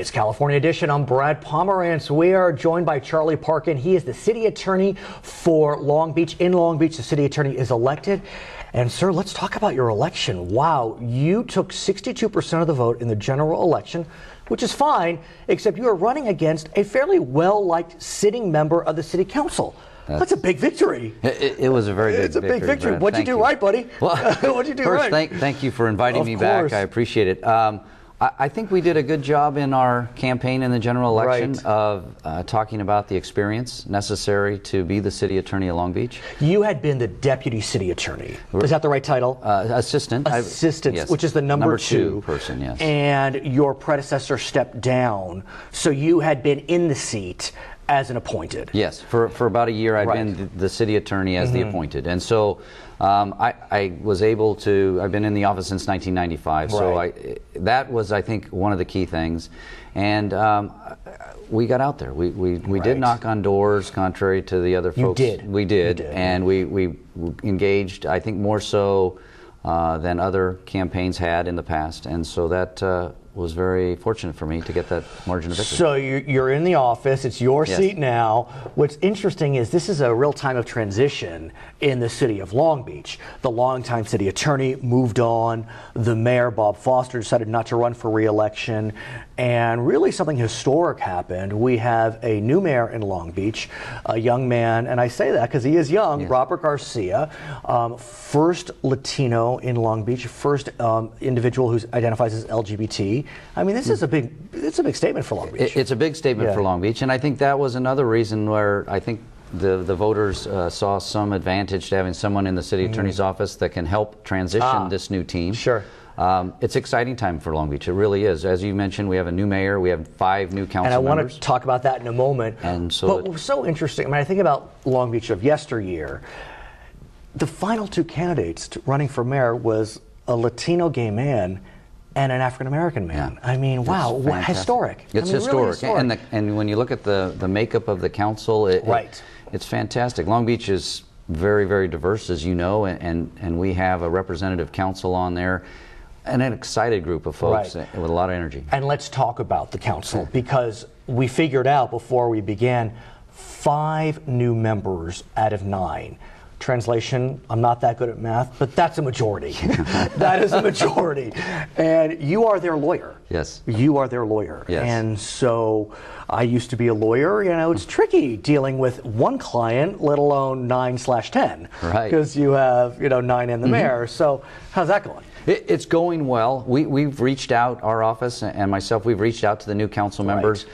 It's California Edition. I'm Brad Pomerance. We are joined by Charlie Parkin. He is the city attorney for Long Beach. In Long Beach, the city attorney is elected. And sir, let's talk about your election. Wow, you took 62% of the vote in the general election, which is fine, except you are running against a fairly well-liked sitting member of the city council. That's a big victory. It was a very big victory. It's a big victory. Brad. What'd you do right, buddy? Well, what'd you do first, right? Thank you for inviting me course. back. I appreciate it. I think we did a good job in our campaign in the general election of talking about the experience necessary to be the city attorney of Long Beach. You had been the deputy city attorney. Is that the right title? Assistant. Assistant, yes. Which is the number two person, yes. And your predecessor stepped down, so you had been in the seat as an appointed. Yes, for about a year I've been the city attorney as the appointed. And so I was able to, I've been in the office since 1995, so that was, I think, one of the key things. And we got out there. We did knock on doors, contrary to the other folks. You did. We did. And we engaged, I think, more so than other campaigns had in the past. And so that was very fortunate for me to get that margin of victory. So you're in the office, it's your seat now. What's interesting is this is a real time of transition in the city of Long Beach. The longtime city attorney moved on, the mayor, Bob Foster, decided not to run for re-election, and really something historic happened. We have a new mayor in Long Beach, a young man, and I say that because he is young, Robert Garcia, first Latino in Long Beach, first individual who identifies as LGBT. I mean, this is it's a big statement for Long Beach. It's a big statement for Long Beach, and I think that was another reason where I think the voters saw some advantage to having someone in the city attorney's office that can help transition this new team. Sure. It's an exciting time for Long Beach. It really is. As you mentioned, we have a new mayor. We have 5 new council members. And I want to talk about that in a moment. And so but so interesting. I mean, I think about Long Beach of yesteryear. The final 2 candidates running for mayor was a Latino gay man and an African-American man. Yeah. I mean, wow, historic. It's historic. Really historic. And when you look at the makeup of the council, it's fantastic. Long Beach is very, very diverse, as you know, and we have a representative council on there and an excited group of folks with a lot of energy. And let's talk about the council, because we figured out before we began 5 new members out of 9. Translation, I'm not that good at math, but that's a majority. That is a majority. And you are their lawyer. Yes. You are their lawyer. Yes. And so I used to be a lawyer. You know, it's tricky dealing with one client, let alone 9/10. Right. Because you have, 9 and the mayor. So how's that going? It's going well. We've reached out, our office and myself, we've reached out to the new council members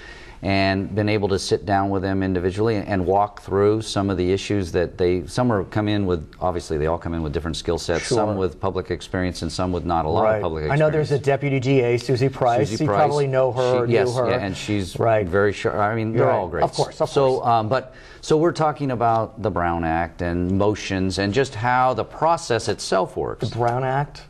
and been able to sit down with them individually and walk through some of the issues that some are come in with, obviously they all come in with different skill sets, some with public experience and some with not a lot of public experience. I know there's a deputy DA, Susie Price. You probably know her, knew her. Yeah, and she's very sharp. I mean, they're all great. Of course. So we're talking about the Brown Act and motions and just how the process itself works. The Brown Act,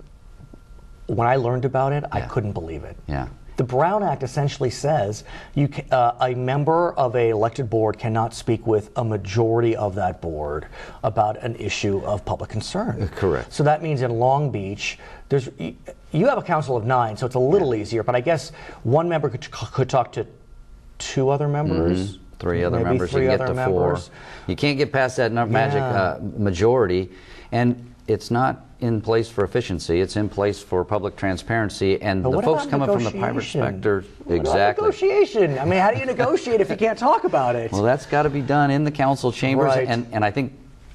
when I learned about it, I couldn't believe it. Yeah. The Brown Act essentially says a member of an elected board cannot speak with a majority of that board about an issue of public concern. Correct. So that means in Long Beach, you have a council of 9, so it's a little easier, but I guess one member could talk to 2 other members. 3 other maybe members. 3 you can other get to members. 4. You can't get past that magic majority, and it's not in place for efficiency. It's in place for public transparency, and the folks coming from the private sector. Exactly. Negotiation. I mean, how do you negotiate if you can't talk about it? Well, that's got to be done in the council chambers, and I think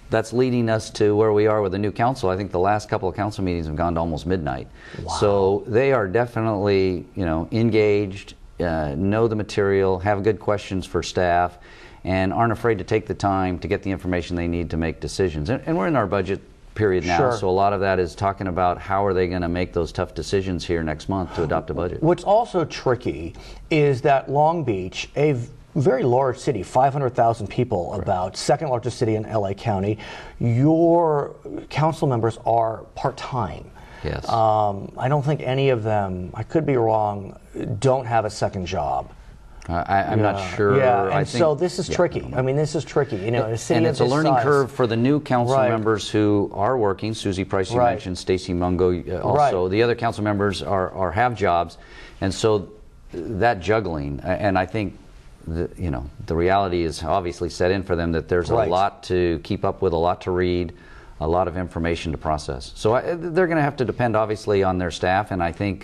that's leading us to where we are with the new council. I think the last couple of council meetings have gone to almost midnight. Wow. So they are definitely, engaged, know the material, have good questions for staff, and aren't afraid to take the time to get the information they need to make decisions. And we're in our budget period now, so a lot of that is talking about how are they going to make those tough decisions here next month to adopt a budget. What's also tricky is that Long Beach, a very large city, 500,000 people, about second largest city in LA County, your council members are part-time. Yes. I don't think any of them, I could be wrong, don't have a second job. I'm not sure. Yeah, and so this is tricky. I mean, this is tricky. A city and it's a learning curve for the new council members who are working. Susie Price, you mentioned, Stacy Mungo, also. The other council members have jobs, and so that juggling, and I think the reality is obviously set in for them that there's a lot to keep up with, a lot to read, a lot of information to process. So they're going to have to depend obviously on their staff, and I think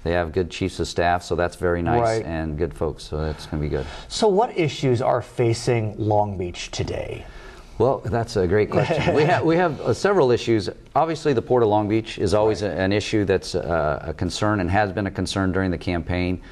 they have good chiefs of staff, so that's very nice, and good folks, so that's going to be good. So what issues are facing Long Beach today? Well, that's a great question. we have several issues. Obviously, the Port of Long Beach is always an issue that's a concern and has been a concern during the campaign.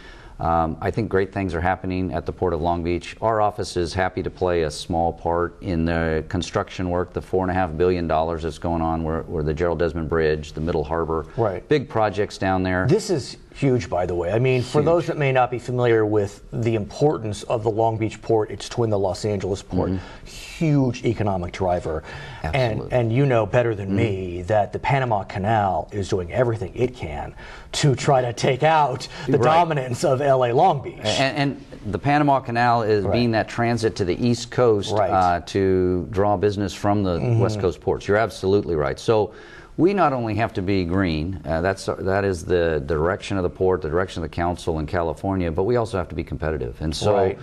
I think great things are happening at the Port of Long Beach. Our office is happy to play a small part in the construction work, the $4.5 billion that's going on, where the Gerald Desmond Bridge, the Middle Harbor, big projects down there. This is huge, by the way. I mean, for those that may not be familiar with the importance of the Long Beach port, it's twin the Los Angeles port. Huge economic driver. Absolutely. And you know better than me that the Panama Canal is doing everything it can to try to take out the dominance of LA Long Beach. And the Panama Canal is being that transit to the East Coast to draw business from the West Coast ports. You're absolutely right. So we not only have to be green, that is the direction of the port, the direction of the council in California, but we also have to be competitive. And so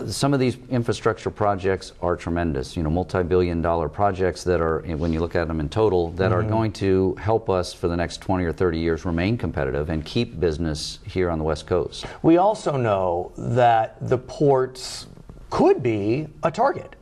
some of these infrastructure projects are tremendous, multi-billion-dollar projects that are, when you look at them in total, that are going to help us for the next 20 or 30 years remain competitive and keep business here on the West Coast. We also know that the ports could be a target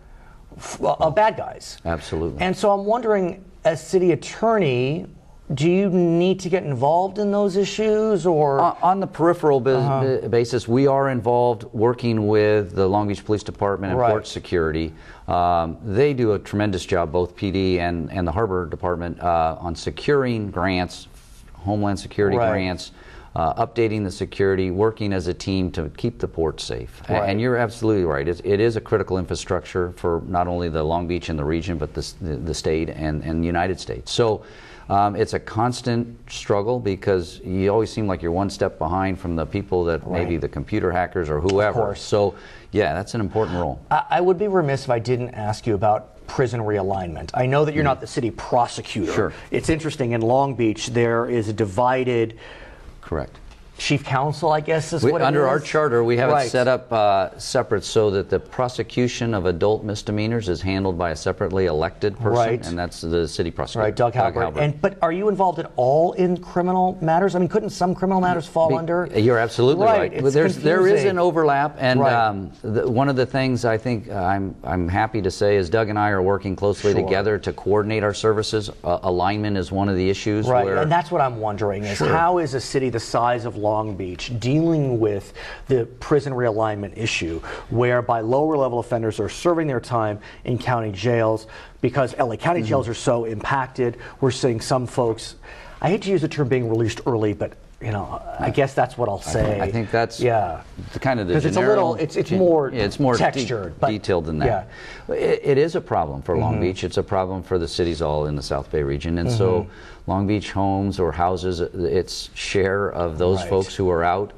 of bad guys. Absolutely. And so I'm wondering, as city attorney, do you need to get involved in those issues, or on the peripheral basis? We are involved working with the Long Beach Police Department and Port Security. They do a tremendous job, both PD and the Harbor Department, on securing grants, Homeland Security grants, updating the security, working as a team to keep the port safe. And you're absolutely right. It is a critical infrastructure for not only the Long Beach and the region, but the state and the United States. So it's a constant struggle because you always seem like you're one step behind from the people that maybe the computer hackers or whoever. So yeah, that's an important role. I would be remiss if I didn't ask you about prison realignment. I know that you're not the city prosecutor. Sure. It's interesting, in Long Beach there is a divided chief counsel, I guess is what it is. Under our charter, we have it set up separate so that the prosecution of adult misdemeanors is handled by a separately elected person, and that's the city prosecutor. Doug Halbert. But are you involved at all in criminal matters? I mean, couldn't some criminal matters fall under? You're absolutely right. There is an overlap, and one of the things I think I'm happy to say is Doug and I are working closely together to coordinate our services. Alignment is one of the issues. And that's what I'm wondering is how is a city the size of Long Beach dealing with the prison realignment issue, whereby lower level offenders are serving their time in county jails because LA County jails are so impacted. We're seeing some folks, I hate to use the term being released early, but I guess that's what I'll say. I think that's the kind of the because it's a little, it's more textured, detailed than that. It is a problem for Long Beach. It's a problem for the cities all in the South Bay region, and so Long Beach homes or houses, its share of those folks who are out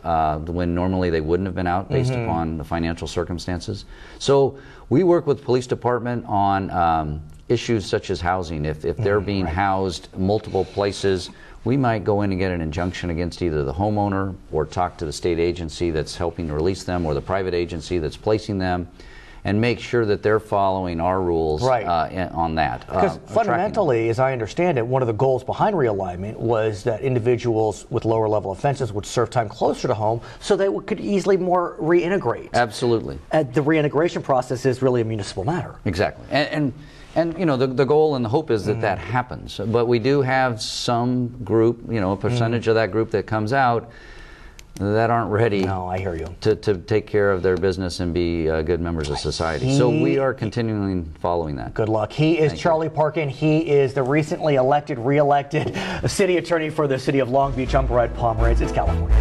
when normally they wouldn't have been out based upon the financial circumstances. So we work with the police department on issues such as housing. If they're being housed multiple places, we might go in and get an injunction against either the homeowner or talk to the state agency that's helping to release them or the private agency that's placing them and make sure that they're following our rules on that. Because fundamentally, as I understand it, one of the goals behind realignment was that individuals with lower level offenses would serve time closer to home so they could easily more reintegrate. Absolutely. The reintegration process is really a municipal matter. Exactly. And the goal and the hope is that happens. But we do have some group, a percentage of that group that comes out that aren't ready I hear you. To take care of their business and be good members of society. So we are continually following that. Good luck. He is Charlie Parkin. He is the recently re-elected city attorney for the city of Long Beach. I'm Brad Pomerance. It's California.